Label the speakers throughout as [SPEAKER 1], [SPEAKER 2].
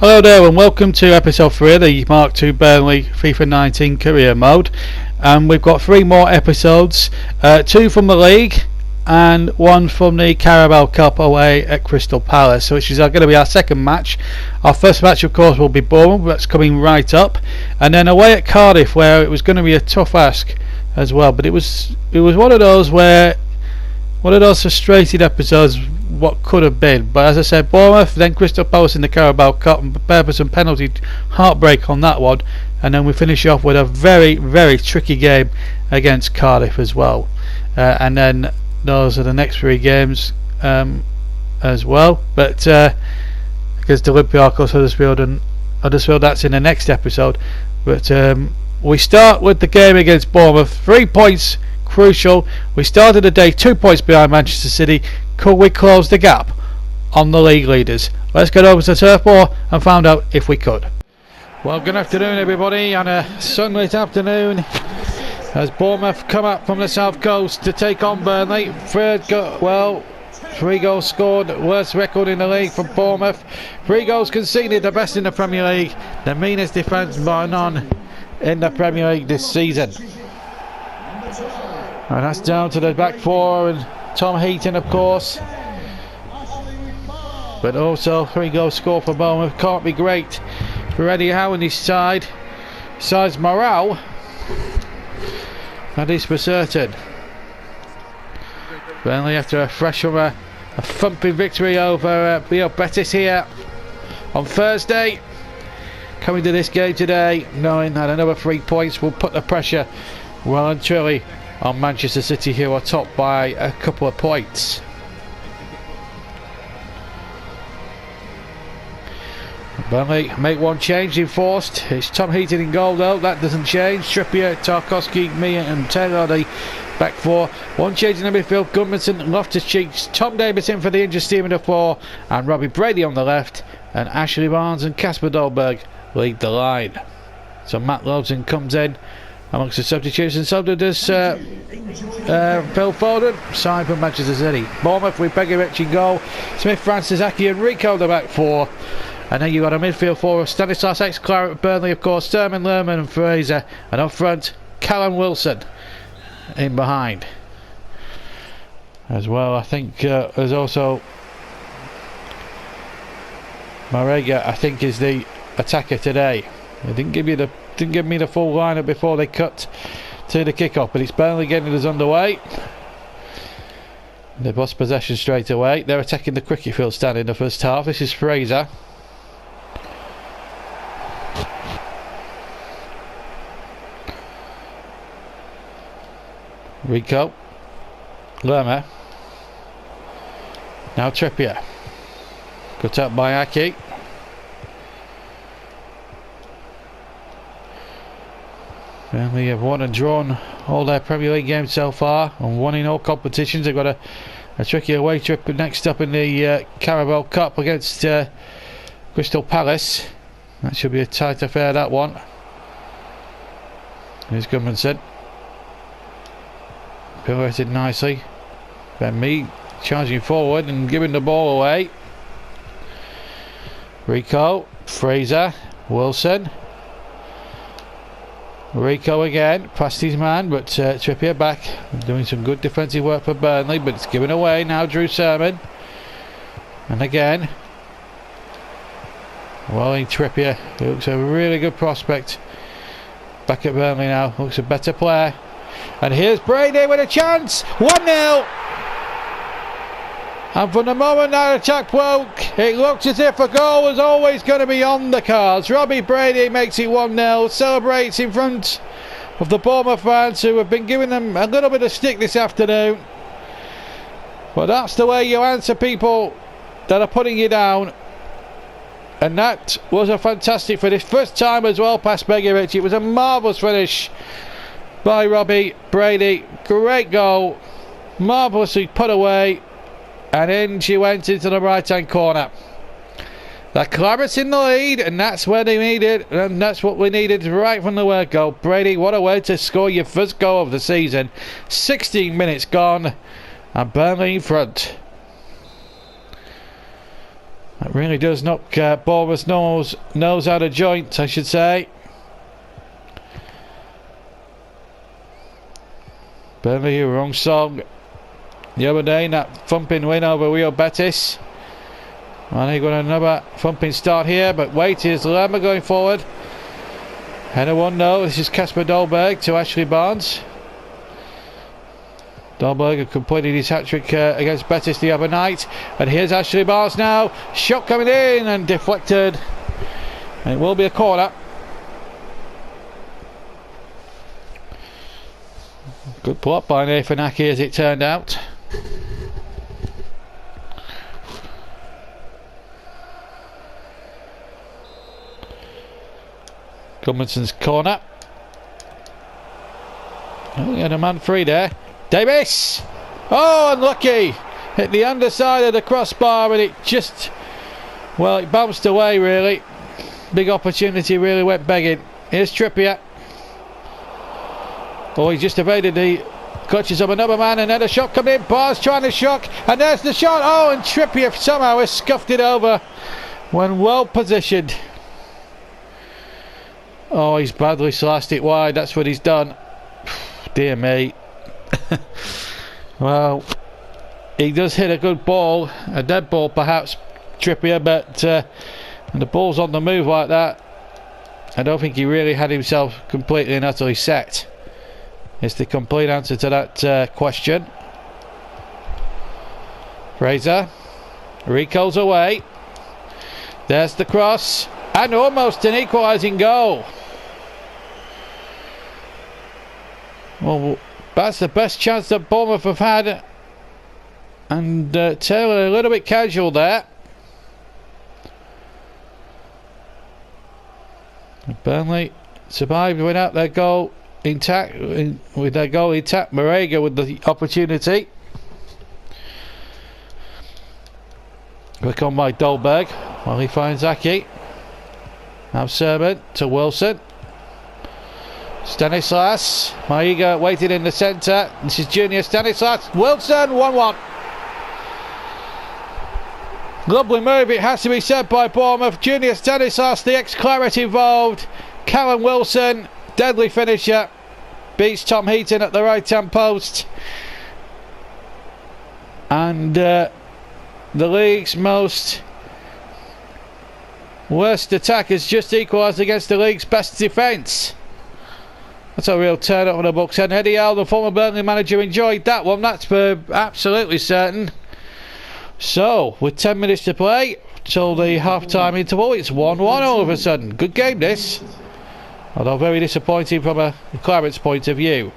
[SPEAKER 1] Hello there and welcome to episode 3 of the Mark II Burnley FIFA 19 career mode. And we've got 3 more episodes, 2 from the league and 1 from the Carabao Cup away at Crystal Palace, which is going to be our second match. Our first match of course will be Bournemouth, that's coming right up, and then away at Cardiff where it was going to be a tough ask as well, but it was one of those frustrated episodes what could have been. But as I said, Bournemouth, then Crystal Palace in the Carabao Cup, and prepare for some penalty heartbreak on that one, and then we finish off with a very, very tricky game against Cardiff as well. And then those are the next 3 games as well. But against Olympiacos, Huddersfield, that's in the next episode. But we start with the game against Bournemouth. 3 points crucial. We started the day 2 points behind Manchester City. Could we close the gap on the league leaders? Let's get over to Turf Moor and find out if we could. Well, good afternoon everybody on a sunlit afternoon as Bournemouth come up from the south coast to take on Burnley. 3 goals scored, worst record in the league from Bournemouth. 3 goals conceded, the best in the Premier League, the meanest defence by none in the Premier League this season. And that's down to the back 4 and Tom Heaton of course, but also 3 goals scored for Bournemouth. Can't be great for Eddie Howe and his side. Besides morale, that is for certain. Burnley after a thumping victory over Real Betis here on Thursday, coming to this game today knowing that another 3 points will put the pressure well and truly on Manchester City, who are top by a couple of points. Burnley make 1 change enforced. It's Tom Heaton in goal though, that doesn't change. Trippier, Tarkowski, Mia and Taylor the back 4. 1 change in the midfield. Gudmundsson, Loftus-Cheek, Tom Davis in for the injured team in the 4, and Robbie Brady on the left, and Ashley Barnes and Kasper Dolberg lead the line. So Matt Lowson comes in amongst the substitutes, and so does Phil Foden, side from Manchester City. Bournemouth with Begovic in goal, Smith, Francis, Aki and Rico the back 4, and then you got a midfield 4 of Stanislas ex-Claret, Burnley of course, Sturman, Lerman and Fraser, and up front Callum Wilson in behind as well. I think there's also Marega, I think, is the attacker today. They didn't give me the full lineup before they cut to the kick-off, but it's Burnley getting us underway. They lost possession straight away. They're attacking the cricket field stand in the first half. This is Fraser. Rico. Lerma. Now Trippier. Cut up by Aki. Burnley have won and drawn all their Premier League games so far and won in all competitions. They've got a tricky away trip next up in the Carabao Cup against Crystal Palace. That should be a tight affair, that one. Here's Gudmundsson. Pirouetted nicely. Ben Mee charging forward and giving the ball away. Rico, Fraser, Wilson. Rico again, past his man, but Trippier back, doing some good defensive work for Burnley, but it's given away now. Drew Sermon, and again, Walling Trippier, who looks a really good prospect. Back at Burnley now, looks a better player, and here's Brady with a chance, 1-0. And from the moment that attack broke, it looked as if a goal was always going to be on the cards. Robbie Brady makes it 1-0, celebrates in front of the Bournemouth fans who have been giving them a little bit of stick this afternoon. But that's the way you answer people that are putting you down. And that was a fantastic finish. First time as well past Begovic. It was a marvellous finish by Robbie Brady. Great goal, marvellously put away. And in she went into the right hand corner. The Clarets in the lead, and that's where they needed, and that's what we needed right from the word go. Brady, what a way to score your first goal of the season. 16 minutes gone, and Burnley in front. That really does knock Bournemouth's nose out of joint, I should say. Burnley, wrong song. The other day, in that thumping win over Real Betis. And they got another thumping start here, but wait, here's Lerma going forward. Header 1-0. This is Kasper Dolberg to Ashley Barnes. Dolberg had completed his hat-trick against Betis the other night. And here's Ashley Barnes now. Shot coming in and deflected. And it will be a corner. Good plot by Nathan Aki, as it turned out. Gudmundsson's corner. Oh, he had a man free there. Davis! Oh, unlucky! Hit the underside of the crossbar and it just... well, it bounced away really. Big opportunity, really went begging. Here's Trippier. Oh, he just evaded the clutches of another man, and then a shot coming in. Barnes trying to shock, and there's the shot. Oh, and Trippier somehow has scuffed it over when well positioned. Oh, he's badly sliced it wide. That's what he's done. Dear me. Well, he does hit a good ball, a dead ball perhaps, Trippier, but when the ball's on the move like that, I don't think he really had himself completely and utterly set. It's the complete answer to that question. Fraser recalls away. There's the cross, and almost an equalising goal. Well, that's the best chance that Bournemouth have had, and Taylor a little bit casual there. Burnley survived without their goal intact, with their goal intact. Marega with the opportunity. Click on by Dolberg while he finds Aki. Now Sermon to Wilson. Stanislas. Maiga waiting in the centre. This is Junior Stanislas. Wilson 1-1. Lovely move, it has to be said, by Bournemouth. Junior Stanislas, the ex-Claret involved. Callum Wilson, deadly finisher, beats Tom Heaton at the right hand post, and the league's most worst attack has just equalised against the league's best defence. That's a real turn up on the books. And Eddie Howe, the former Burnley manager, enjoyed that one, that's for absolutely certain. So, with 10 minutes to play till the half-time interval, it's 1-1 all of a sudden. Good game this, although very disappointing from a Claret's point of view.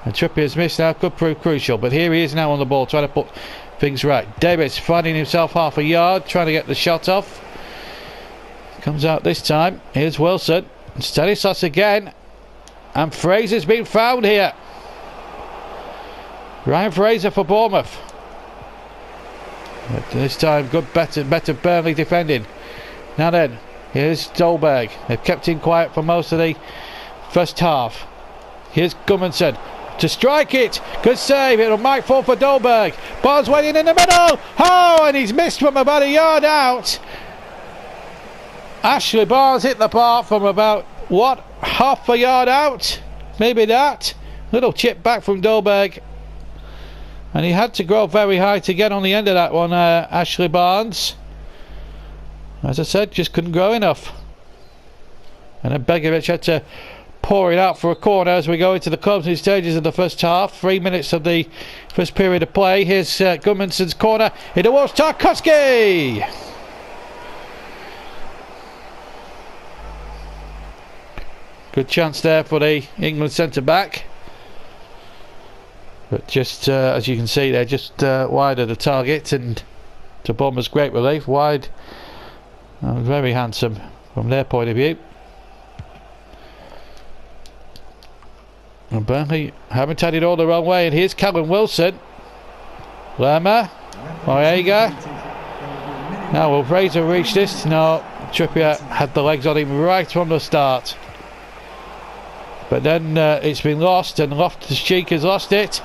[SPEAKER 1] And Trippier's miss now could prove crucial, but here he is now on the ball trying to put things right. Davis finding himself half a yard, trying to get the shot off. Comes out this time. Here's Wilson. Stanislas again. And Fraser's been found here. Ryan Fraser for Bournemouth. But this time good better Burnley defending. Now then, here's Dolberg. They've kept him quiet for most of the first half. Here's Gudmundsson to strike it. Good save. It might fall for Dolberg. Barnes waiting in the middle. Oh, and he's missed from about a yard out. Ashley Barnes hit the bar from about, what, half a yard out? Maybe that. Little chip back from Dolberg. And he had to grow very high to get on the end of that one, Ashley Barnes. As I said, just couldn't grow enough. And then Begovic had to pour it out for a corner as we go into the closing stages of the first half. 3 minutes of the first period of play. Here's Gudmundsson's corner. It was Tarkowski! Good chance there for the England centre-back. But just as you can see, they're just wide of the target, and to Bournemouth's great relief, wide and very handsome from their point of view. And Burnley haven't had it all the wrong way, and here's Callum Wilson. Lerma, Moyega. Now will Fraser reach this? No, Trippier had the legs on him right from the start. But then it's been lost, and Loftus-Cheek has lost it.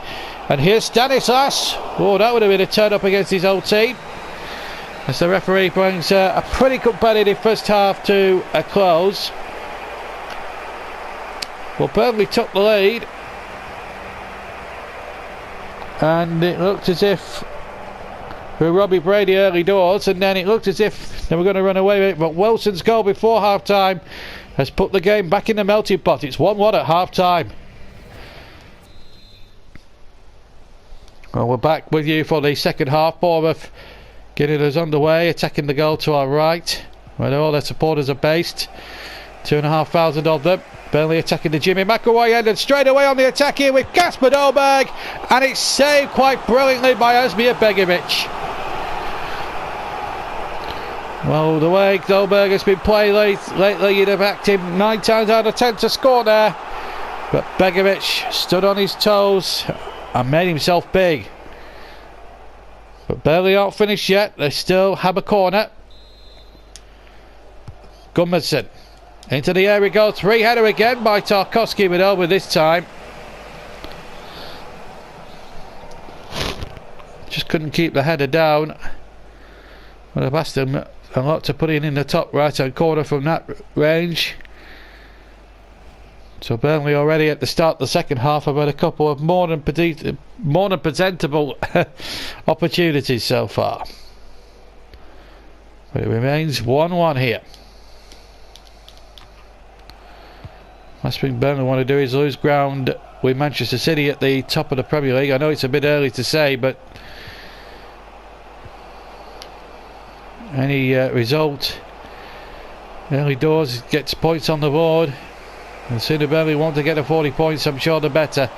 [SPEAKER 1] And here's Stanislas. Oh, that would have been a turn up against his old team. as the referee brings a pretty competitive first half to a close. Well, Burnley took the lead, and it looked as if with Robbie Brady early doors, and then it looked as if they were going to run away with it, but Wilson's goal before half time has put the game back in the melting pot. It's 1-1 at half time. Well, we're back with you for the second half. Bournemouth getting us underway, attacking the goal to our right, where all their supporters are based. 2,500 of them. Burnley attacking the Jimmy McAvoy end, and straight away on the attack here with Kasper Dolberg, and it's saved quite brilliantly by Asmir Begovic. Well, the way Dolberg has been playing lately, you'd have backed him 9 times out of 10 to score there, but Begovic stood on his toes and made himself big. But Burnley aren't finished yet. They still have a corner. Gudmundsson into the air he goes. 3-header again by Tarkowski, but over this time. Just couldn't keep the header down. Well, I've asked him a lot to put in the top right hand corner from that range. So Burnley already at the start of the second half have had a couple of more than presentable opportunities so far. But it remains 1-1 here. Last thing Burnley want to do is lose ground with Manchester City at the top of the Premier League. I know it's a bit early to say, but any result early doors gets points on the board. And the sooner Burnley want to get to 40 points, I'm sure the better.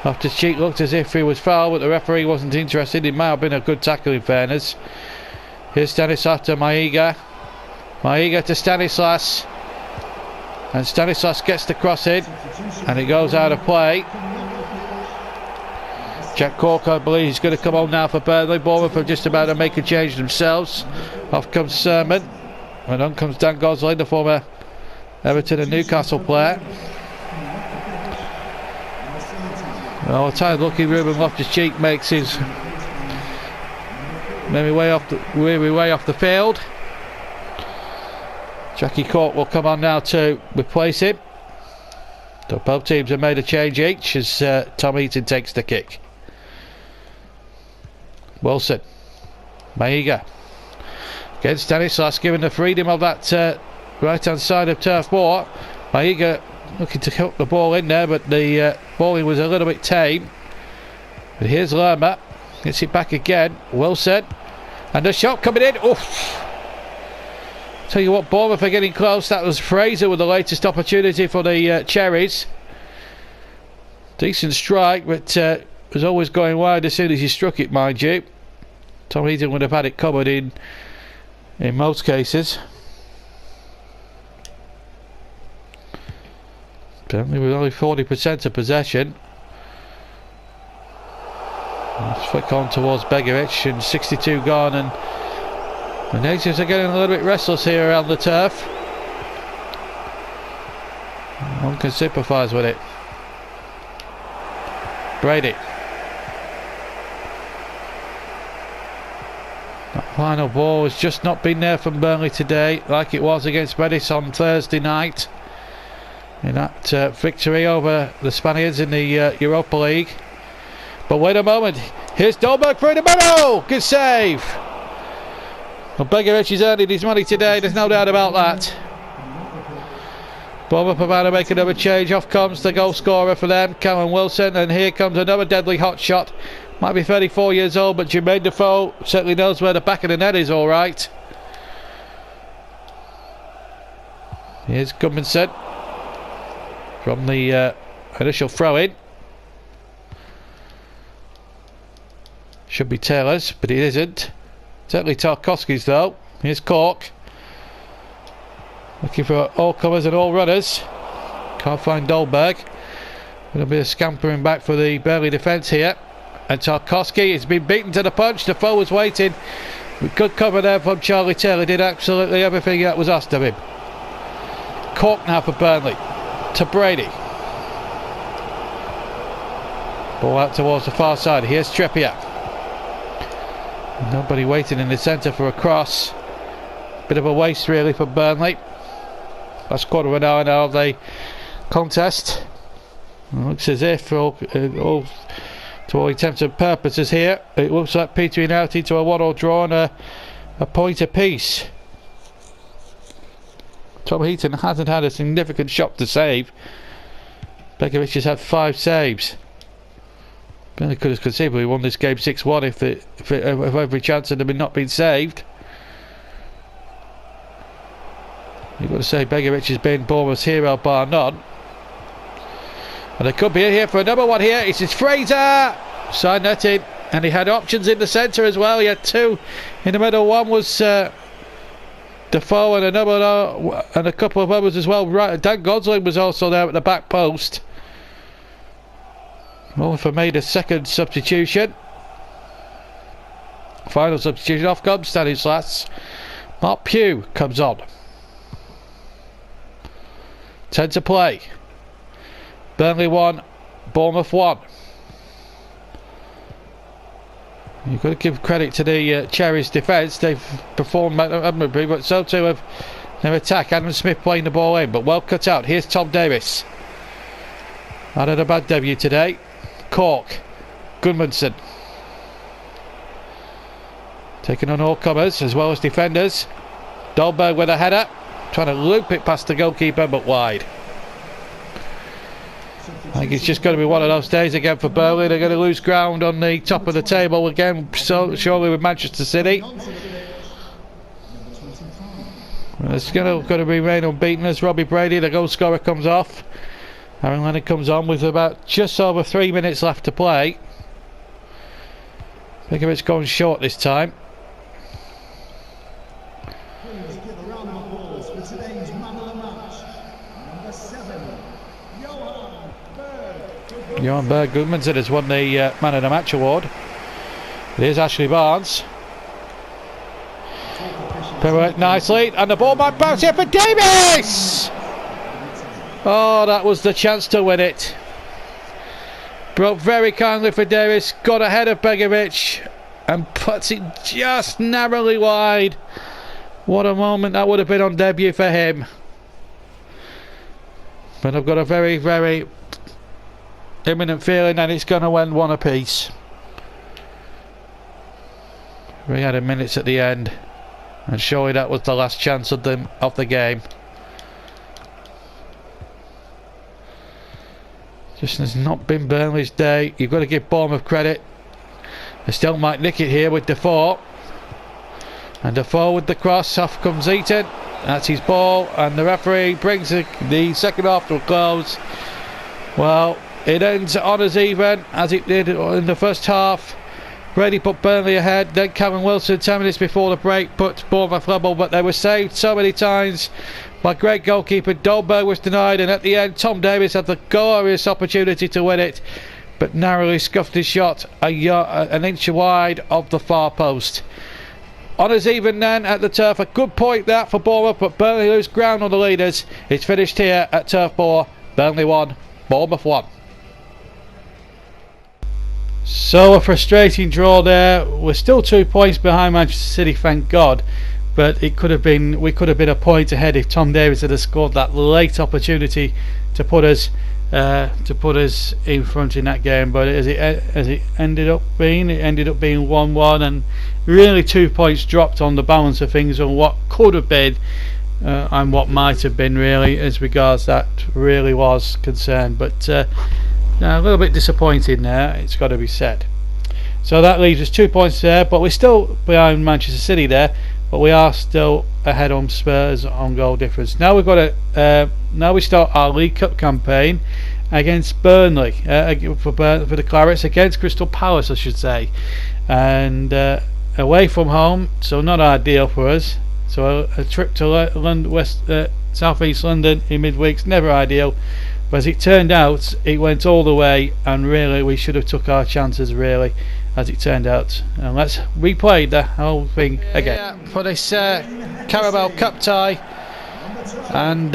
[SPEAKER 1] After Cheek looked as if he was foul, but the referee wasn't interested. It might have been a good tackle in fairness. Here's Stanislas to Maiga. Maiga to Stanislas. And Stanislas gets the cross in, and it goes out of play. Jack Cork, I believe, is going to come on now for Burnley. Bournemouth are just about to make a change themselves. Off comes Sermon, and on comes Dan Gosling, the former Everton and Newcastle player. Well, a tired looking Ruben Loftus-Cheek makes his weary way off the field. Jackie Cork will come on now to replace him. So both teams have made a change each as Tom Heaton takes the kick. Wilson, Maiga against Stanislas, given the freedom of that right hand side of Turf Moor. Maiga looking to hook the ball in there, but the balling was a little bit tame. But here's Lerma, gets it back again. Wilson, and the shot coming in. Oof! Tell you what, Bournemouth are getting close. That was Fraser with the latest opportunity for the Cherries. Decent strike, but was always going wide as soon as he struck it, mind you. Tom Heaton would have had it covered in most cases. Certainly with only 40% of possession. Let's flick on towards Begovic, and 62 gone, and the natives are getting a little bit restless here around the turf. One can sympathise with it. Brady. That final ball has just not been there from Burnley today, like it was against Betis on Thursday night in that victory over the Spaniards in the Europa League. But wait a moment, here's Dolberg through the middle. Good save. Well, Begovic is earning his money today, there's no doubt about that. Bournemouth about to make another change. Off comes the goal scorer for them, Callum Wilson, and here comes another deadly hot shot. Might be 34 years old, but Jermaine Defoe certainly knows where the back of the net is, all right. Here's Gudmundsson from the initial throw-in. Should be Taylor's, but it isn't. Certainly Tarkowski's though. Here's Cork. Looking for all comers and all runners. Can't find Dolberg. Going to be a scampering back for the Burnley defence here. And Tarkowski has been beaten to the punch. The foe was waiting. Good cover there from Charlie Taylor. Did absolutely everything that was asked of him. Cork now for Burnley. To Brady. Ball out towards the far side. Here's Trippier. Nobody waiting in the centre for a cross. Bit of a waste really for Burnley. Last quarter of an hour now of the contest. It looks as if all to all intents and purposes here, it looks like petering out into a 1-1 draw and a point apiece. Tom Heaton hasn't had a significant shot to save. Begovic has had 5 saves. Burnley could have conceivably won this game 6-1 if every chance had not been saved. You've got to say Begovic has been Bournemouth's hero bar none. And it could be in here for another one here. It's Fraser! Side netting. And he had options in the centre as well. He had 2 in the middle. One was Defoe and another and a couple of others as well. Right, Dan Gosling was also there at the back post. Molliford made a second substitution. Final substitution. Off comes Stanislas. Mark Pugh comes on. 10 to play. Burnley 1, Bournemouth 1. You've got to give credit to the Cherries' defence. They've performed admirably, but so too have their attack. Adam Smith playing the ball in, but well cut out. Here's Tom Davis. Not had a bad debut today. Cork, Goodmanson. Taking on all comers as well as defenders. Dolberg with a header. Trying to loop it past the goalkeeper, but wide. I think it's just going to be one of those days again for Burnley. They're going to lose ground on the top of the table again, so surely with Manchester City. It's going to remain unbeaten as Robbie Brady, the goal scorer, comes off. Aaron Leonard comes on with about just over 3 minutes left to play. Begovic going short this time. Johan Berg Goodmanson has won the Man of the Match award. Here's Ashley Barnes. Pirouette nicely, and the ball might bounce here for Davis! Oh, that was the chance to win it. Broke very kindly for Davis, got ahead of Begovic, and puts it just narrowly wide. What a moment that would have been on debut for him. But I've got a very, very imminent feeling that it's going to end 1 apiece. We had a minutes at the end, and surely that was the last chance of the game. Just has not been Burnley's day. You've got to give Bournemouth credit. They still might nick it here with Defoe. And Defoe with the cross. Off comes Eaton. That's his ball, and the referee brings the second half to a close. Well, it ends on as even as it did in the first half. Brady put Burnley ahead, then Karen Wilson 10 minutes before the break put Bournemouth level, but they were saved so many times by great goalkeeper. Dolberg was denied, and at the end Tom Davis had the glorious opportunity to win it, but narrowly scuffed his shot an inch wide of the far post. On as even then at the turf. A good point that for Bournemouth, but Burnley lose ground on the leaders. It's finished here at Turf Moor. Burnley 1, Bournemouth 1. So a frustrating draw there. We're still 2 points behind Manchester City, thank God, but we could have been a point ahead if Tom Davis had scored that late opportunity to put us in front in that game. But as it ended up being 1-1, and really 2 points dropped on the balance of things on what could have been and what might have been, really, as regards that really was concerned. But a little bit disappointing there, it's got to be said. So that leaves us 2 points there, but we're still behind Manchester City there, but we are still ahead on Spurs on goal difference. Now we've got now we start our League Cup campaign against Burnley for the Clarets, against Crystal Palace, I should say, and away from home, so not ideal for us. So a trip to South East London in midweek's never ideal. But as it turned out, it went all the way, and really we should have took our chances, really, as it turned out. And let's replay the whole thing again for this Carabao Cup tie. And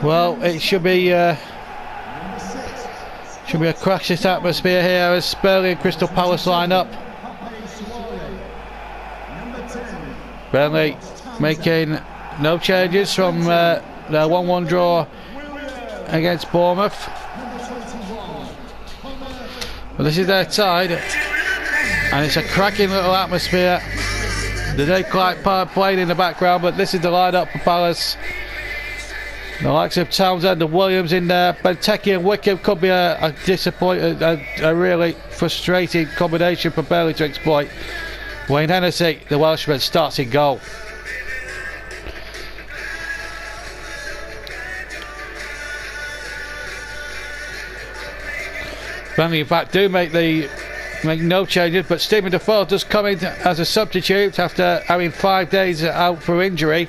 [SPEAKER 1] well, it should be a crashless atmosphere here as Burnley and Crystal Palace line up. Burnley making no changes from their 1-1 draw against Bournemouth. But this is their side, and it's a cracking little atmosphere. The daylight part playing in the background, but this is the line-up for Palace. The likes of Townsend and Williams in there. Benteke and Wickham could be a disappointing, a really frustrating combination for Burnley to exploit. Wayne Hennessy, the Welshman, starts in goal. Burnley, in fact, do make no changes, but Stephen Defoe does come in as a substitute after having 5 days out for injury.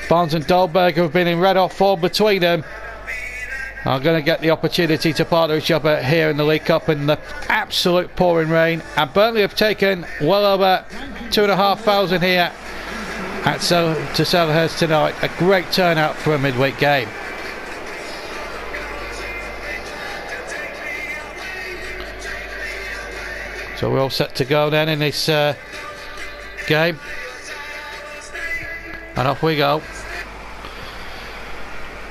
[SPEAKER 1] Barnes and Dolberg, who have been in red hot form between them, are going to get the opportunity to partner each other here in the League Cup in the absolute pouring rain. And Burnley have taken well over 2,500 here to Selhurst tonight. A great turnout for a midweek game. So we're all set to go then in this game. And off we go.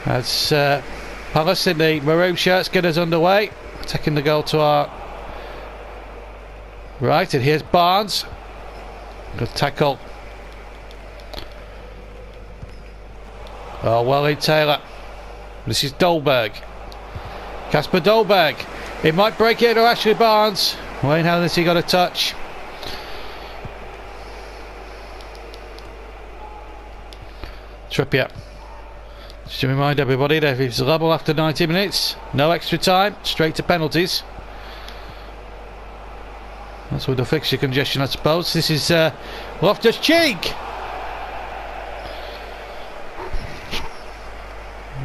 [SPEAKER 1] As Palace in the maroon shirts get us underway. Taking the goal to our right, and here's Barnes. Good tackle. Oh, well in Taylor. This is Dolberg. Casper Dolberg. It might break it to Ashley Barnes. Wayne Hennessy got a touch. Trippier. Just to remind everybody that if it's level after 90 minutes, no extra time, straight to penalties. That's with the fixture congestion, I suppose. This is Loftus-Cheek.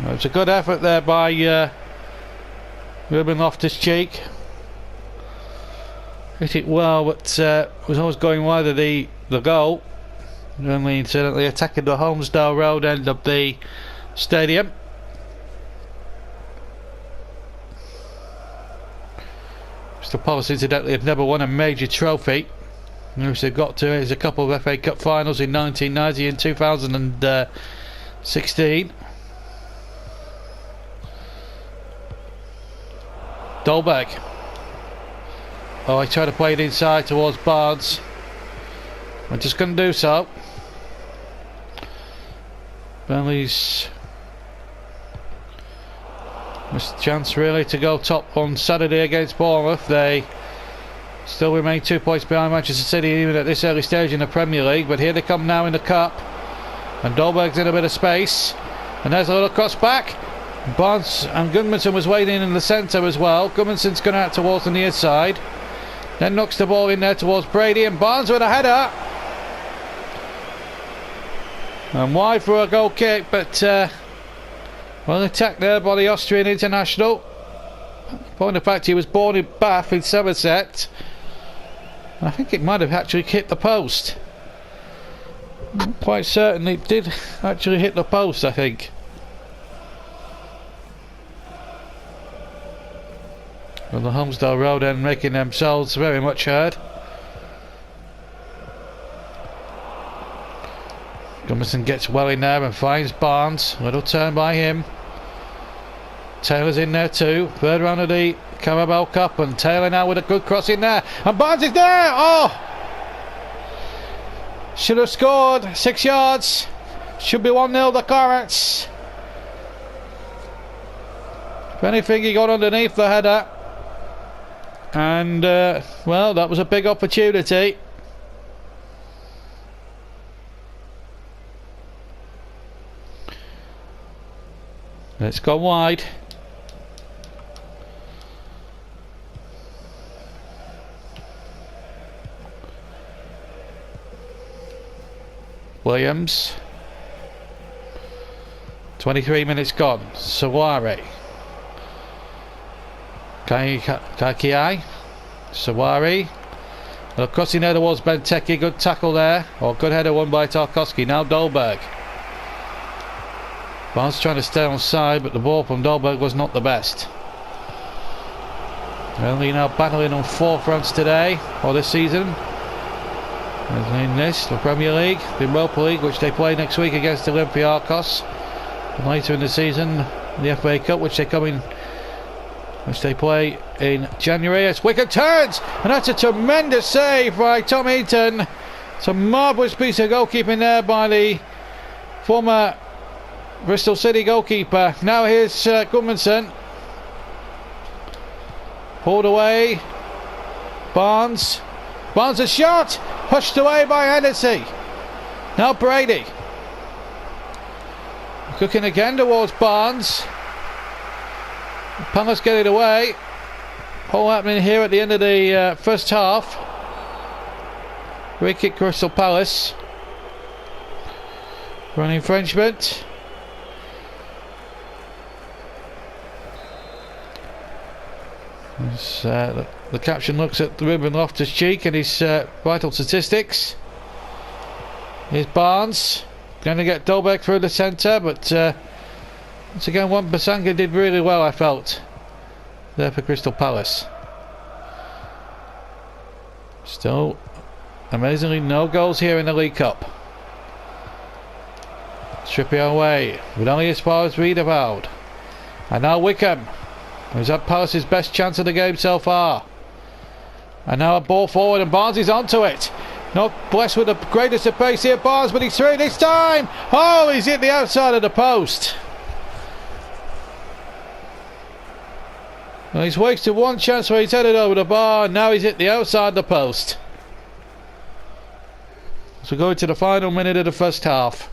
[SPEAKER 1] It's a good effort there by Ruben Loftus-Cheek. Hit it well, but was always going wide of the goal. Only certainly attacking the Holmesdale Road end of the stadium. Mr. Palace, incidentally, have never won a major trophy. Which they've got to is a couple of FA Cup finals in 1990 and 2016. Dolberg. Oh, I tried to play it inside towards Barnes. I'm just going to do so. Burnley's missed a chance really to go top on Saturday against Bournemouth. They still remain 2 points behind Manchester City even at this early stage in the Premier League, but here they come now in the Cup, and Dolberg's in a bit of space, and there's a little cross back. Barnes and Gudmundsson was waiting in the centre as well. Gudmundsson's gone out towards the near side, then knocks the ball in there towards Brady, and Barnes with a header. And wide for a goal kick, but well attacked there by the Austrian international. Point of fact, he was born in Bath in Somerset. I think it might have actually hit the post. Quite certain it did actually hit the post, I think. On the Holmesdale Road end, making themselves very much heard. Gudmundsson gets well in there and finds Barnes. Little turn by him. Taylor's in there too. Third round of the Carabao Cup, and Taylor now with a good cross in there. And Barnes is there! Oh! Should have scored. 6 yards. Should be 1-0 the Clarets. If anything, he got underneath the header. And, well, that was a big opportunity. It's gone wide. Williams. 23 minutes gone. Sawari. Kakiai. Sawari. Well, crossing there towards Benteke. Good tackle there. Or good header won by Tarkowski. Now Dolberg. Barnes trying to stay on side, but the ball from Dolberg was not the best. Only now battling on 4 fronts today, or this season. in this, the Premier League, the Europa League, which they play next week against Olympiacos. And later in the season, the FA Cup, which they play in January. As Wickham turns, and that's a tremendous save by Tom Heaton. It's a marvellous piece of goalkeeping there by the former Bristol City goalkeeper. Now here's Gudmundsson. Pulled away. Barnes a shot, pushed away by Hennessy. Now Brady. Cooking again towards Barnes. Palace get it away. All happening here at the end of the first half. Free kick Crystal Palace. For an infringement. The caption looks at Ruben Loftus-Cheek and his vital statistics. Here's Barnes, going to get Dolberg through the centre, but once again Wan-Bissaka did really well, I felt, there for Crystal Palace. Still, amazingly, no goals here in the League Cup. Trippier away, with only as far as Riedewald. And now Wickham. Who's had Palace's best chance of the game so far. And now a ball forward and Barnes is onto it. Not blessed with the greatest of pace here, Barnes, but he's through this time. Oh, he's hit the outside of the post. Well, he's wasted one chance where he's headed over the bar, and now he's hit the outside of the post. So we go into the final minute of the first half.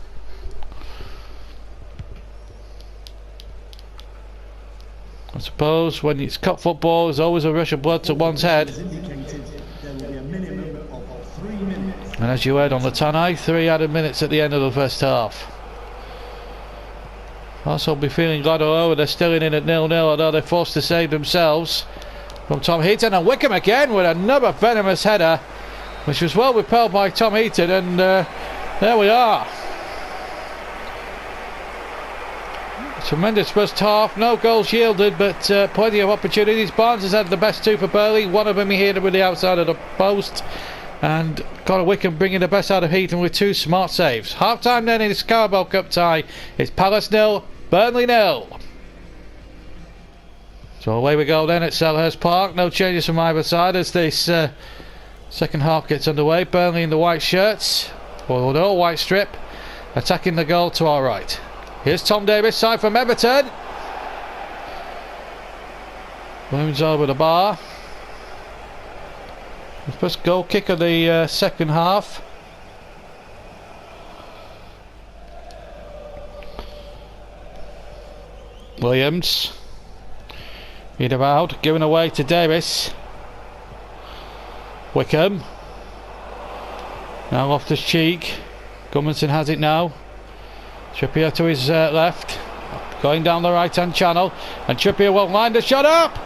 [SPEAKER 1] I suppose when it's cup football, there's always a rush of blood to one's head. And as you heard on the Tanai, 3 added minutes at the end of the first half. Also be feeling glad all over, they're still in at 0-0, although they're forced to save themselves. From Tom Heaton, and Wickham again with another venomous header, which was well repelled by Tom Heaton, and there we are. Tremendous first half, no goals yielded, but plenty of opportunities. Barnes has had the best 2 for Burnley, one of them he hit with the outside of the post, and Conor Wickham bringing the best out of Heaton with 2 smart saves. Half time then in the Carabao Cup tie, it's Palace 0, Burnley 0. So away we go then at Selhurst Park, no changes from either side as this second half gets underway. Burnley in the white shirts, or the all white strip, attacking the goal to our right. Here's Tom Davis, side from Everton. Williams over the bar. The first goal kick of the second half. Williams. Riedewald giving away to Davis. Wickham. Now Loftus-Cheek. Gudmundsson has it now. Trippier to his left, going down the right hand channel, and Trippier will line the shot up,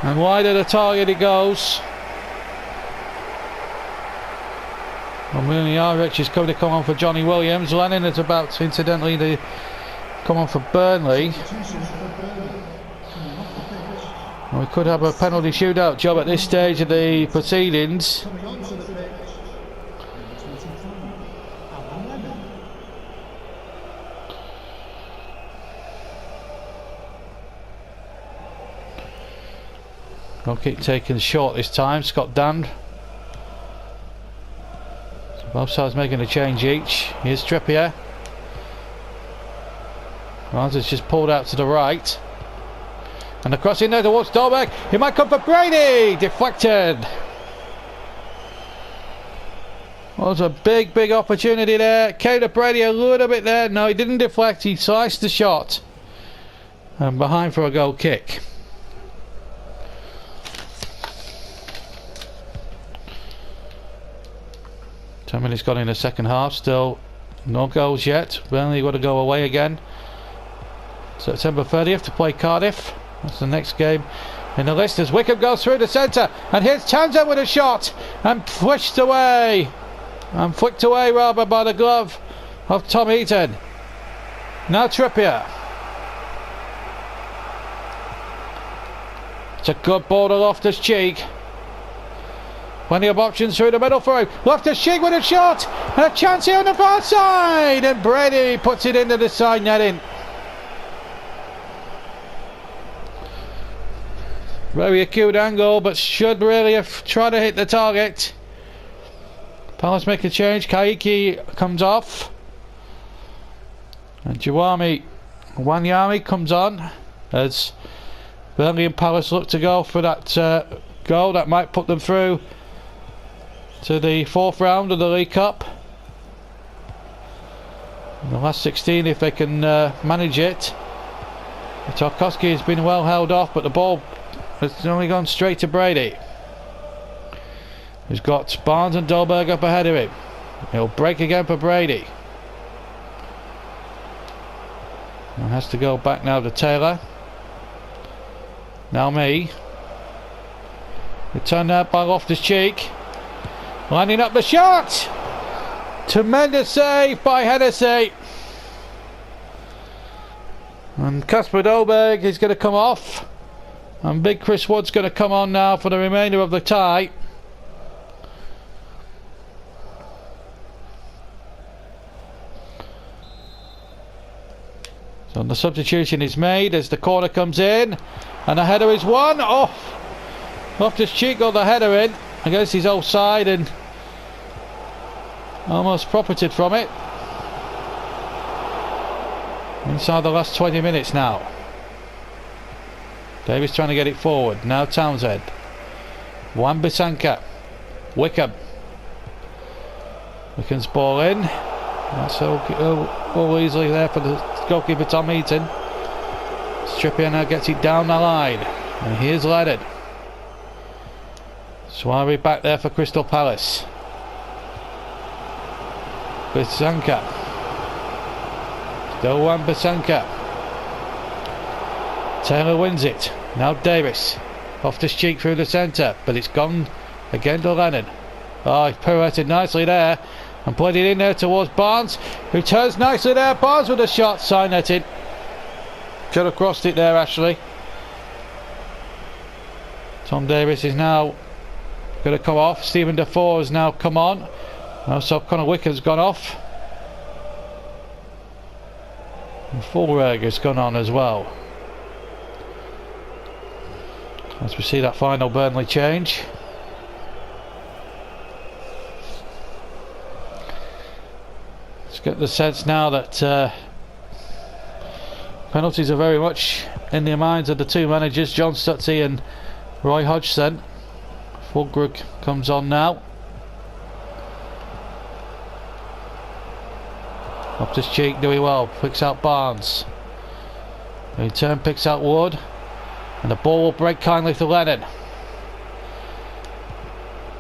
[SPEAKER 1] and wide of the target he goes. Well, Miliaric is going to come on for Johnny Williams. Lennon is about to incidentally to come on for Burnley. Well, we could have a penalty shootout job at this stage of the proceedings. Goal kick taken short this time. Scott Dann. So both sides making a change each. Here's Trippier. Barnes has just pulled out to the right. And the cross in there towards Dolberg. He might come for Brady. Deflected. Was a big opportunity there. Came to Brady a little bit there. No, he didn't deflect. He sliced the shot. And behind for a goal kick. 10 minutes gone in the second half, still no goals yet. Burnley got to go away again. September 30th to play Cardiff. That's the next game in the list as Wickham goes through the centre, and here's Townsend with a shot, and flicked away rather by the glove of Tom Heaton. Now Trippier. It's a good ball to Loftus-Cheek. Plenty of options through the middle for him. Loftus-Cheek with a shot. And a chance here on the far side. And Brady puts it into the side netting. Very acute angle, but should really have tried to hit the target. Palace make a change. Kaiki comes off. And Wanyama comes on. As Burnley and Palace look to go for that goal that might put them through to the 4th round of the League Cup. In the last 16 if they can manage it. Tarkowski has been well held off, but the ball has only gone straight to Brady. He's got Barnes and Dolberg up ahead of him. He'll break again for Brady. And has to go back now to Taylor. Now me. Returned out by Loftus-Cheek. Lining up the shot. Tremendous save by Hennessy. And Kasper Dolberg is going to come off. And big Chris Wood's going to come on now for the remainder of the tie. So the substitution is made as the corner comes in. And the header is won. Oh! Loftus-Cheek got the header in against his offside and almost profited from it. Inside the last 20 minutes now. Davies trying to get it forward. Now Townsend. Wan-Bissaka. Wickham. Wickham's ball in. That's all easily there for the goalkeeper Tom Heaton. Trippier now gets it down the line. And here's Lennon. Suarez back there for Crystal Palace. Bissaka. Still Wan-Bissaka. Taylor wins it. Now Davis. Loftus-Cheek through the centre, but it's gone again to Lennon. Oh, he pirouetted nicely there and played it in there towards Barnes, who turns nicely there. Barnes with a shot, side netted. Should have crossed it there, actually. Tom Davis is now going to come off. Stephen Defoe has now come on. Also Connor Wickham's gone off. And Fulreg has gone on as well. As we see that final Burnley change. Let's get the sense now that penalties are very much in the minds of the two managers, John Stutzy and Roy Hodgson. Fulkrug comes on now. Loftus-Cheek doing well, picks out Barnes. In turn picks out Wood. And the ball will break kindly to Lennon.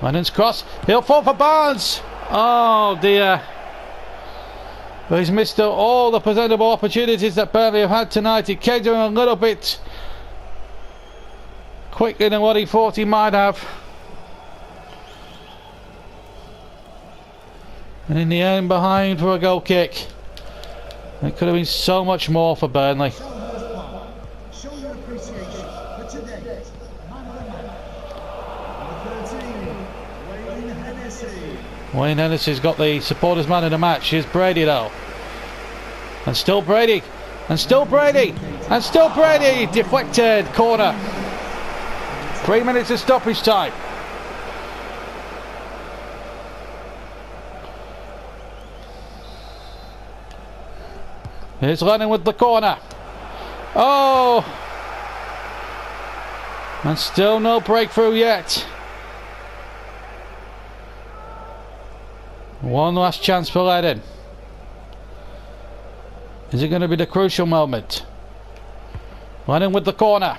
[SPEAKER 1] Lennon's cross. He'll fall for Barnes. Oh dear. But he's missed all the presentable opportunities that Burnley have had tonight. He came to him a little bit quicker than what he thought he might have. And in the end, behind for a goal kick. It could have been so much more for Burnley. Wayne Hennessy's got the supporters man of the match. Here's Brady though. And still Brady. And still Brady. And still Brady. Deflected. Corner. 3 minutes of stoppage time. Here's Lennon with the corner. Oh! And still no breakthrough yet. One last chance for Lennon. Is it going to be the crucial moment? Lennon with the corner.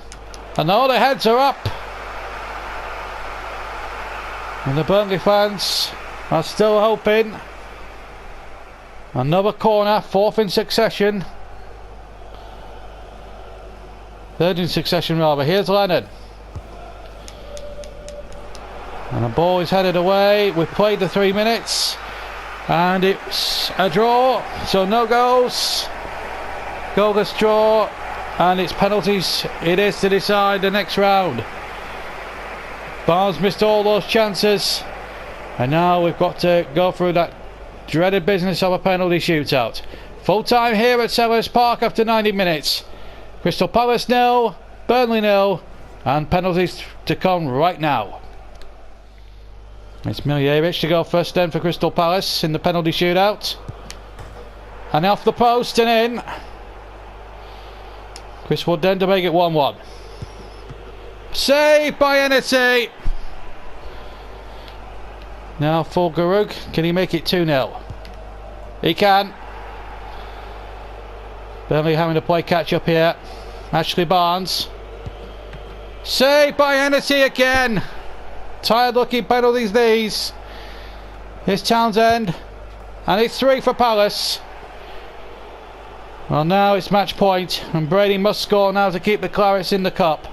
[SPEAKER 1] And all the heads are up. And the Burnley fans are still hoping. Another corner, 4th in succession. 3rd in succession rather. Here's Lennon. And the ball is headed away. We've played the 3 minutes. And it's a draw. So no goals. Goalless draw. And it's penalties. It is to decide the next round. Barnes missed all those chances, and now we've got to go through that dreaded business of a penalty shootout. Full time here at Selhurst Park after 90 minutes. Crystal Palace 0, Burnley 0, and penalties to come right now. It's Miljevic to go first then for Crystal Palace in the penalty shootout. And off the post and in. Chris Wood then to make it 1-1. Saved by Hennessy. Now for Garug. Can he make it 2-0? He can. Burnley having to play catch up here. Ashley Barnes. Saved by Hennessy again. Tired looking penalties these. Here's Townsend. And it's 3 for Palace. Well, now it's match point, and Brady must score now to keep the Clarets in the cup.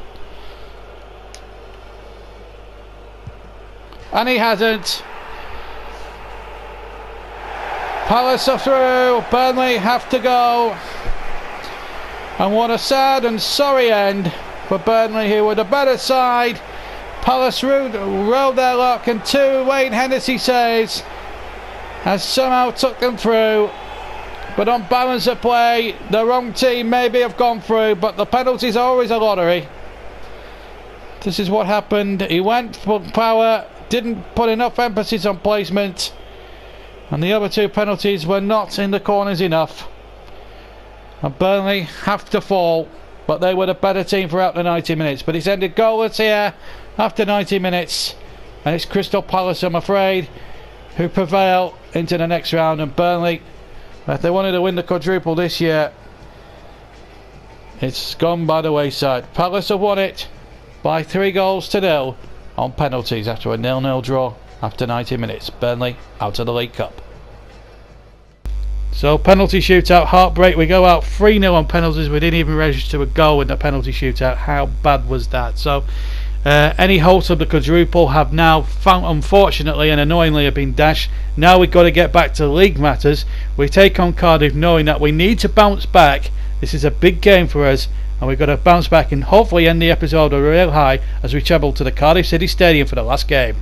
[SPEAKER 1] And he hasn't. Palace are through. Burnley have to go. And what a sad and sorry end for Burnley, who were the better side. Palace rolled their luck, and 2 Wayne Hennessy saves has somehow took them through. But on balance of play, the wrong team maybe have gone through, but the penalties are always a lottery. This is what happened. He went for power, didn't put enough emphasis on placement, and the other 2 penalties were not in the corners enough. And Burnley have to fall, but they were the better team throughout the 90 minutes. But it's ended goalless here after 90 minutes, and it's Crystal Palace, I'm afraid, who prevail into the next round. And Burnley, if they wanted to win the quadruple this year, it's gone by the wayside. Palace have won it by 3-0 on penalties after a 0-0 draw after 90 minutes. Burnley out of the League Cup. So penalty shootout heartbreak. We go out 3-0 on penalties. We didn't even register a goal in the penalty shootout. How bad was that? So any hopes of the quadruple have now found, unfortunately and annoyingly, have been dashed. Now we've got to get back to league matters. We take on Cardiff knowing that we need to bounce back. This is a big game for us, and we've got to bounce back and hopefully end the episode a real high as we travel to the Cardiff City Stadium for the last game.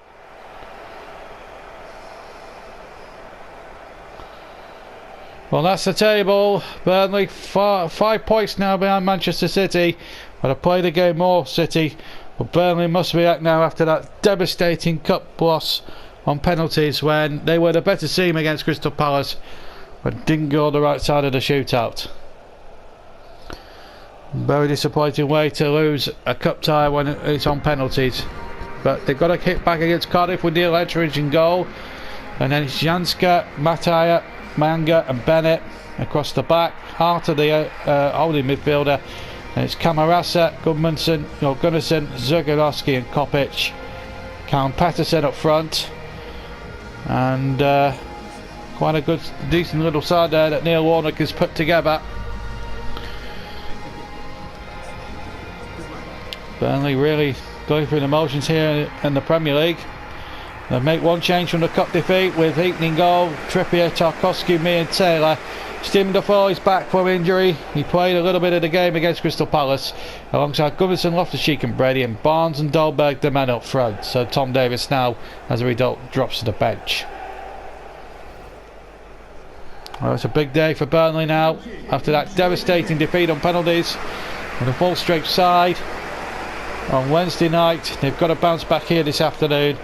[SPEAKER 1] Well, that's the table. Burnley 5 points now behind Manchester City. But I play the game more, City. But Burnley must react now after that devastating cup loss on penalties when they were the better team against Crystal Palace, but didn't go the right side of the shootout. Very disappointing way to lose a cup tie when it's on penalties. But they've got to hit back against Cardiff with Neil Etheridge in goal. And then it's Janska, Mataya, Manga and Bennett across the back, heart of the holding midfielder. And it's Camarasa, Gunnarsson, Zurgorowski and Kopic. Callum Patterson up front. And quite a good, decent little side there that Neil Warnock has put together. Burnley really going through the motions here in the Premier League. They make one change from the cup defeat with Heaton in goal, Trippier, Tarkowski, me and Taylor. Stephen Defoe is back from injury. He played a little bit of the game against Crystal Palace alongside Gunnarsson, Loftus-Cheek and Brady, and Barnes and Dolberg the men up front. So Tom Davis now, as a result, drops to the bench. Well, it's a big day for Burnley now after that devastating defeat on penalties with a full strength side on Wednesday night. They've got to bounce back here this afternoon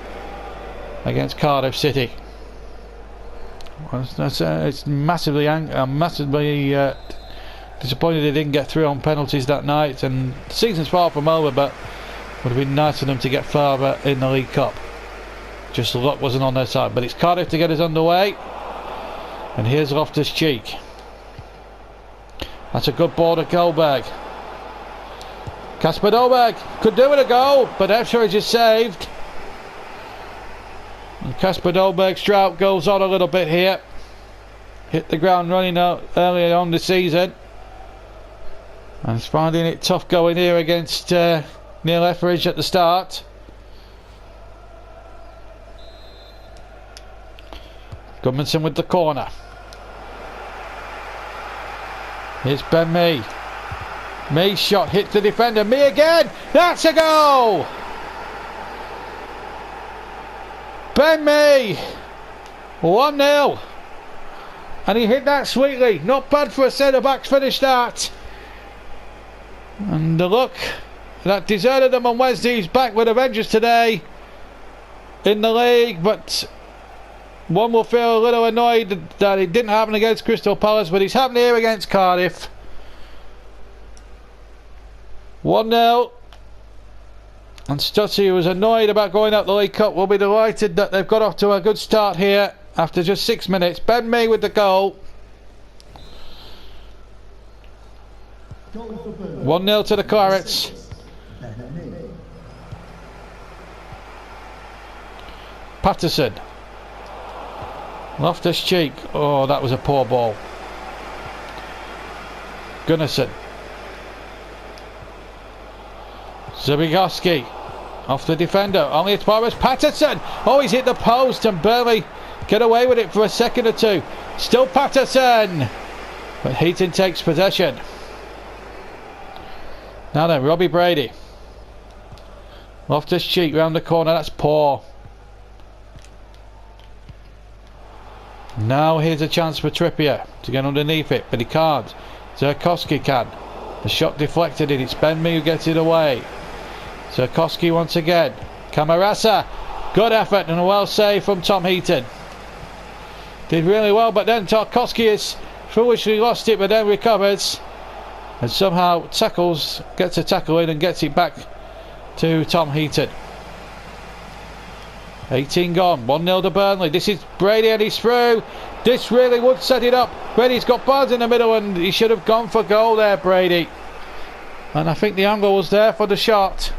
[SPEAKER 1] against Cardiff City. Well, it's massively disappointed they didn't get through on penalties that night, and the season's far from over, but would have been nice for them to get further in the League Cup. Just the luck wasn't on their side. But it's Cardiff to get us underway, and here's Loftus-Cheek. That's a good ball to Dolberg. Kasper Dolberg could do with a goal, but Etheridge is saved. And Kasper Dolberg's drought goes on a little bit here. Hit the ground running out earlier on the season, and he's finding it tough going here against Neil Etheridge at the start. Gunnarsson with the corner. Here's Ben Mee. Mee's shot hits the defender. Mee again. That's a goal. Burnley 1-0, and he hit that sweetly. Not bad for a centre-back's finish that. And the look that deserted him on Wednesday, he's back with a vengeance today in the league, but one will feel a little annoyed that it didn't happen against Crystal Palace, but it's happened here against Cardiff. 1-0. And Stutzy, who was annoyed about going up the League Cup, will be delighted that they've got off to a good start here after just 6 minutes. Ben Mee with the goal. 1-0 to the Clarets. Patterson. Loftus-Cheek. Oh, that was a poor ball. Gunnarsson. Zubigowski. Off the defender. Only as far as Patterson. Oh, he's hit the post and Burnley get away with it for a second or two. Still Patterson. But Heaton takes possession. Now then, Robbie Brady. Loftus-Cheek round the corner. That's poor. Now here's a chance for Trippier to get underneath it, but he can't. Zerkowski can. The shot deflected in. It's Ben Mee who gets it away. Zerkowski once again. Camarasa. Good effort and a well save from Tom Heaton. Did really well, but then Tarkowski has foolishly lost it, but then recovers. And somehow gets a tackle in and gets it back to Tom Heaton. 18 gone, 1-0 to Burnley. This is Brady and he's through. This really would set it up. Brady's got Barnes in the middle and he should have gone for goal there, Brady. And I think the angle was there for the shot.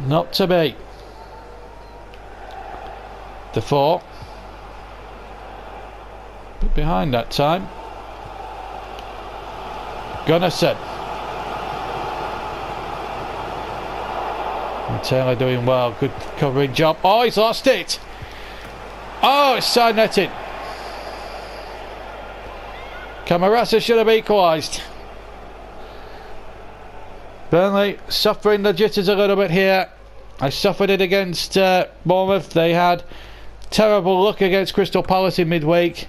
[SPEAKER 1] Not to be. Defoe. Bit behind that time. Gunnarsson. And Taylor doing well. Good covering job. Oh, he's lost it. Oh, it's side netting. Camarasa should have equalised. Burnley suffering the jitters a little bit here. I suffered it against Bournemouth. They had terrible luck against Crystal Palace in midweek.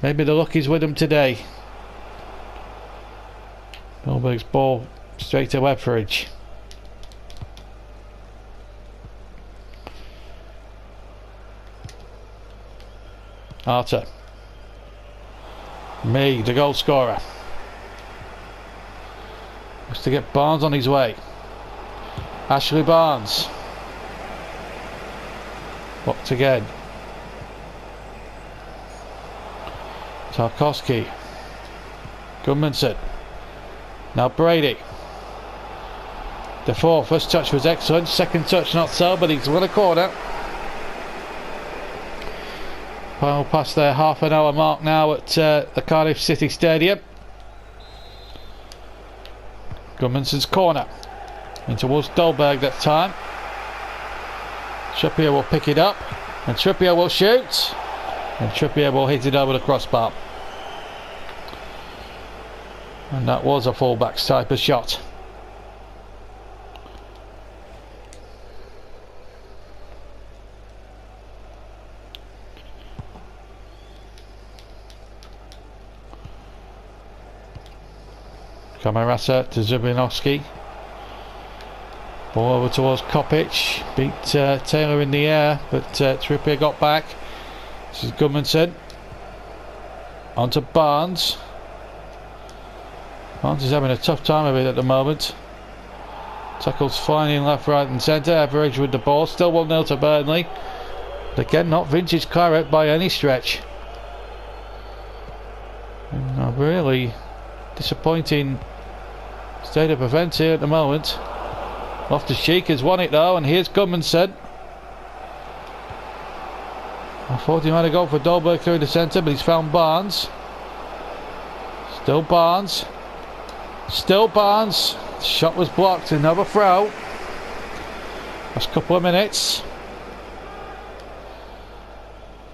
[SPEAKER 1] Maybe the luck is with them today. Goldberg's ball straight to Webfridge. Arter. Mee, the goal scorer. Looks to get Barnes on his way. Ashley Barnes. Blocked again. Tarkowski. Gudmundsson. Now Brady. Defoe, first touch was excellent, second touch not so, but he's won a corner. Final pass there, half an hour mark now at the Cardiff City Stadium. Gudmundsson's corner. In towards Dolberg that time. Trippier will pick it up. And Trippier will shoot. And Trippier will hit it over the crossbar. And that was a fullback's type of shot. Camarasa to Zubinowski. Ball over towards Kopic. Beat Taylor in the air, but Trippier got back. This is Gudmundsson. On to Barnes. Barnes is having a tough time of it at the moment. Tackles fine in left, right and centre. Average with the ball. Still 1-0 to Burnley. But again, not vintage Claret by any stretch. A really disappointing state of events here at the moment. Loftus-Cheek has won it though, and here's Gudmundsson. I thought he might have gone for Dolberg through the centre, but he's found Barnes. Still Barnes. Still Barnes. Shot was blocked. Another throw. Last couple of minutes.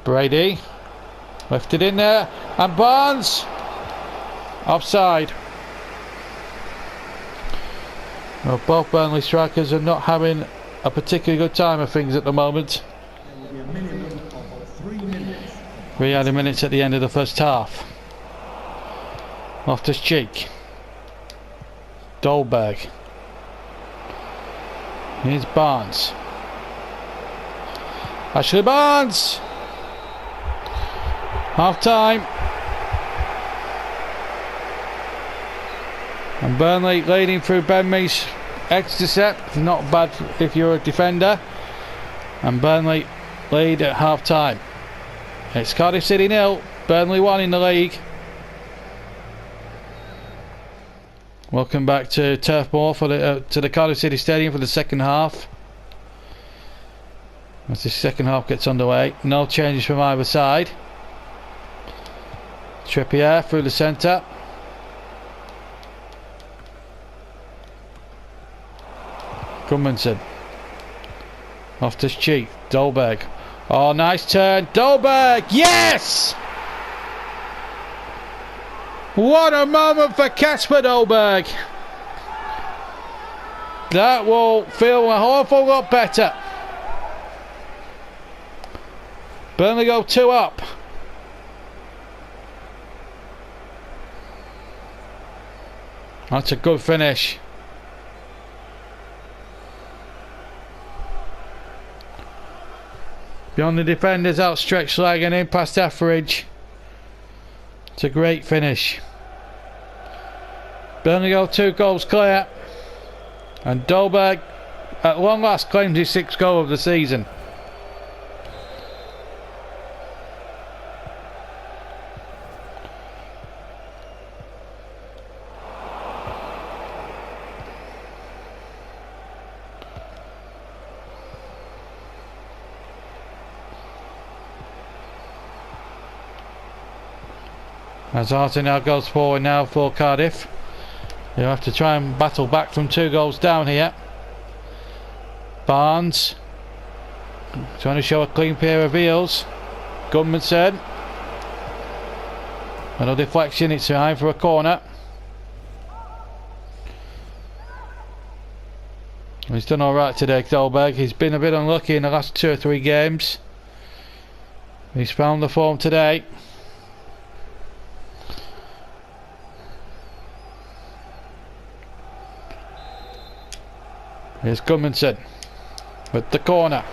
[SPEAKER 1] Brady left it in there, and Barnes offside. Well, both Burnley strikers are not having a particularly good time of things at the moment. 3 added minutes at the end of the first half. Loftus-Cheek. Dolberg. Here's Barnes. Ashley Barnes. Half time. And Burnley leading through Benme's intercept. Not bad if you're a defender. And Burnley lead at half time. It's Cardiff City 0, Burnley 1 in the league. Welcome back to Turf Moor for to the Cardiff City Stadium for the second half. As the second half gets underway, no changes from either side. Trippier through the centre. Gudmundsson. Loftus-Cheek. Dolberg. Oh, nice turn. Dolberg. Yes! What a moment for Kasper Dolberg. That will feel an awful lot better. Burnley go 2 up. That's a good finish. Beyond the defender's outstretched leg and in past Etheridge. It's a great finish. Burnley go 2 goals clear. And Dolberg at long last claims his 6th goal of the season. As Arthur now goes forward now for Cardiff. They'll have to try and battle back from 2 goals down here. Barnes trying to show a clean pair of heels. Gudmundsson. Another deflection, it's behind for a corner. He's done alright today, Dolberg. He's been a bit unlucky in the last 2 or 3 games. He's found the form today. Here's Gudmundsson with the corner.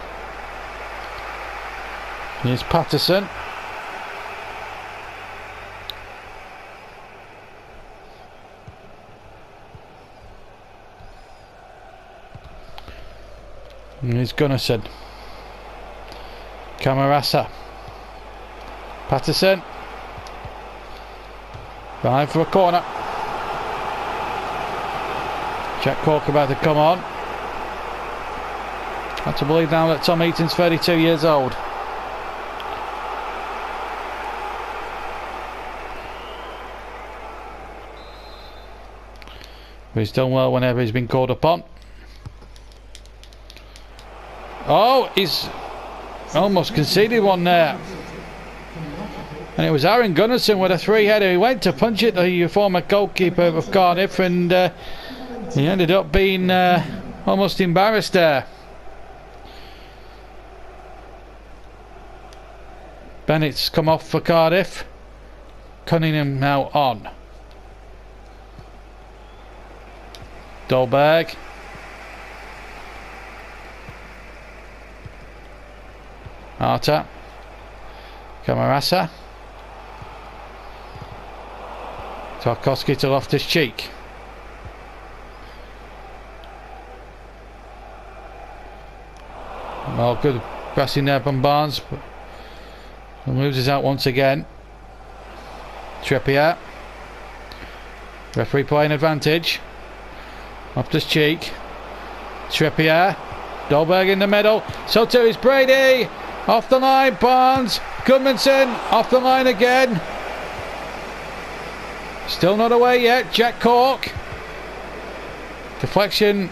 [SPEAKER 1] Here's Patterson. And here's Gunnarsson. Camarasa. Patterson. Behind for a corner. Jack Cork about to come on. Hard to believe now that Tom Heaton's 32 years old. But he's done well whenever he's been called upon. Oh, he's almost conceded one there. And it was Aaron Gunnarsson with a 3-header. He went to punch it, the former goalkeeper of Cardiff, and he ended up being almost embarrassed there. Bennett's come off for Cardiff. Cunningham now on. Dolberg. Arta. Camarasa. Tarkowski to Loftus-Cheek. Well, good pressing there from Barnes. Moves us out once again. Trippier. Referee playing advantage. Loftus-Cheek. Trippier. Dolberg in the middle. So too is Brady. Off the line. Barnes. Gudmundsson. Off the line again. Still not away yet. Jack Cork. Deflection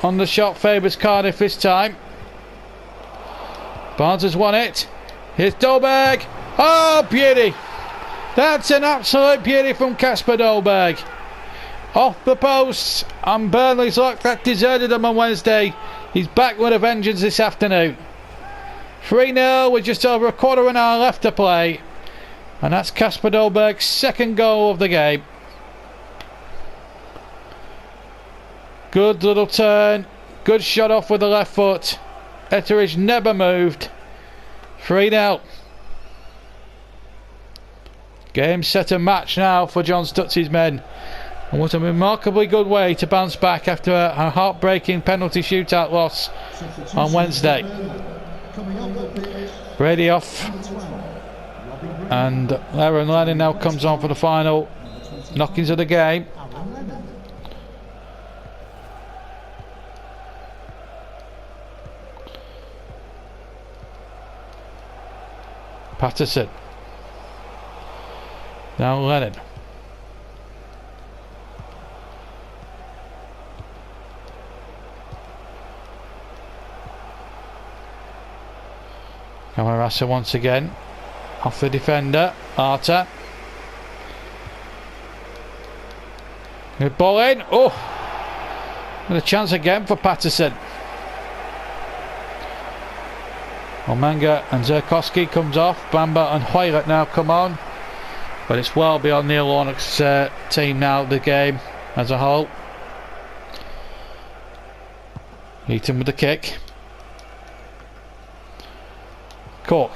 [SPEAKER 1] on the shot favours Cardiff this time. Barnes has won it. Here's Dolberg. Oh, beauty. That's an absolute beauty from Kasper Dolberg. Off the posts And Burnley's luck that deserted them on Wednesday. He's back with a vengeance this afternoon. 3-0 with just over a quarter of an hour left to play. And that's Kasper Dolberg's second goal of the game. Good little turn. Good shot off with the left foot. Etheridge never moved. 3-0. Game set and match now for John Stutzy's men. And what a remarkably good way to bounce back after a heartbreaking penalty shootout loss on Wednesday. Brady off. And Aaron Lennon now comes on for the final knockings of the game. Patterson. Now Lennon. Camarasa once again. Off the defender. Arta. Good ball in. Oh! And a chance again for Patterson. Omanga and Zerkowski comes off. Bamba and Hoylett now come on. But it's well beyond Neil Warnock's team now, the game as a whole. Eaton with the kick. Cork.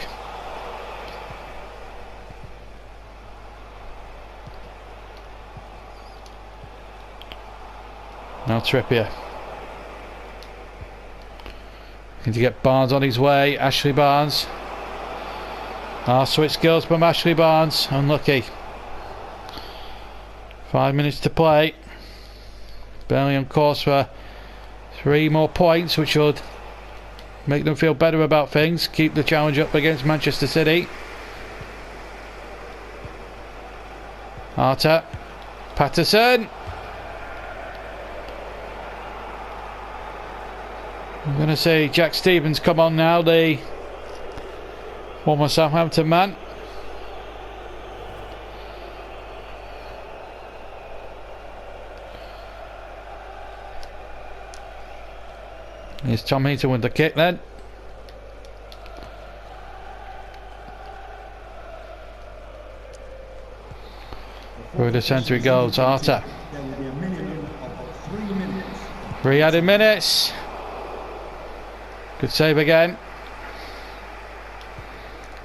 [SPEAKER 1] Now Trippier. Need to get Barnes on his way. Ashley Barnes. Switch skills from Ashley Barnes. Unlucky. 5 minutes to play. Burnley on course for 3 more points, which would make them feel better about things. Keep the challenge up against Manchester City. Arta. Patterson. I'm going to see Jack Stevens come on now, the former Southampton man. Here's Tom Heaton with the kick then. Through the centre it goes, Arta. 3 added minutes. Good save again.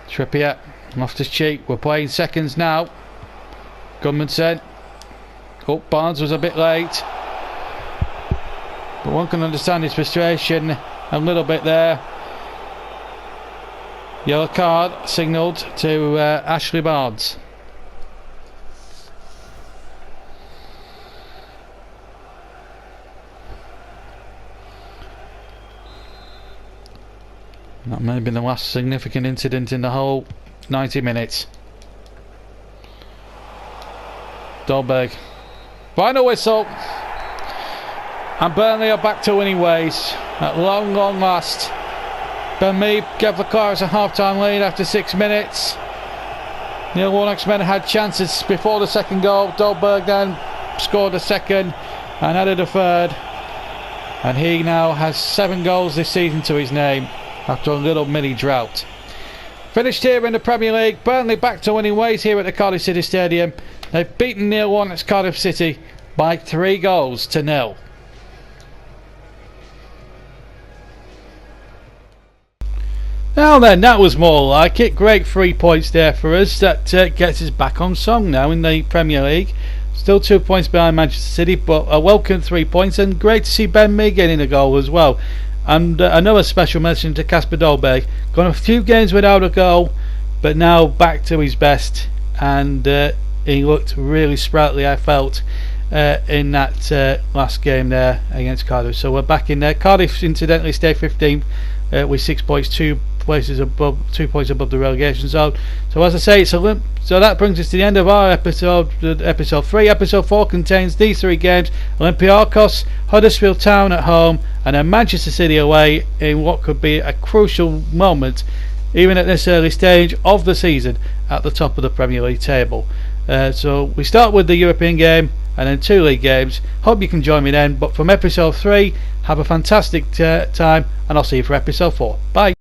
[SPEAKER 1] Trippier, Loftus-Cheek. We're playing seconds now. Gudmundsson. Oh, Barnes was a bit late. But one can understand his frustration a little bit there. Yellow card signalled to Ashley Barnes. That may have been the last significant incident in the whole 90 minutes. Dolberg. Final whistle. And Burnley are back to winning ways. At long, long last. Burnley gave the Claras a half-time lead after 6 minutes. Neil Warnock's men had chances before the second goal. Dolberg then scored a second and added a third. And he now has 7 goals this season to his name, after a little mini drought. Finished here in the Premier League. Burnley back to winning ways here at the Cardiff City Stadium. They've beaten Neil Warnock's Cardiff City by 3-0. Now then, that was more like it. Great 3 points there for us. That gets us back on song now in the Premier League. Still 2 points behind Manchester City, but a welcome 3 points, and great to see Ben Mee getting a goal as well. And another special mention to Kasper Dolberg. Gone a few games without a goal, but now back to his best, and he looked really sprightly, I felt, in that last game there against Cardiff. So we're back in there. Cardiff incidentally stay 15th with 6 points, 2 points above the relegation zone. So as I say, so that brings us to the end of our episode 3. Episode 4 contains these 3 games: Olympiacos, Huddersfield Town at home, and then Manchester City away, in what could be a crucial moment, even at this early stage of the season, at the top of the Premier League table. So we start with the European game and then 2 league games. Hope you can join me then, but from episode 3, have a fantastic time, and I'll see you for episode 4. Bye.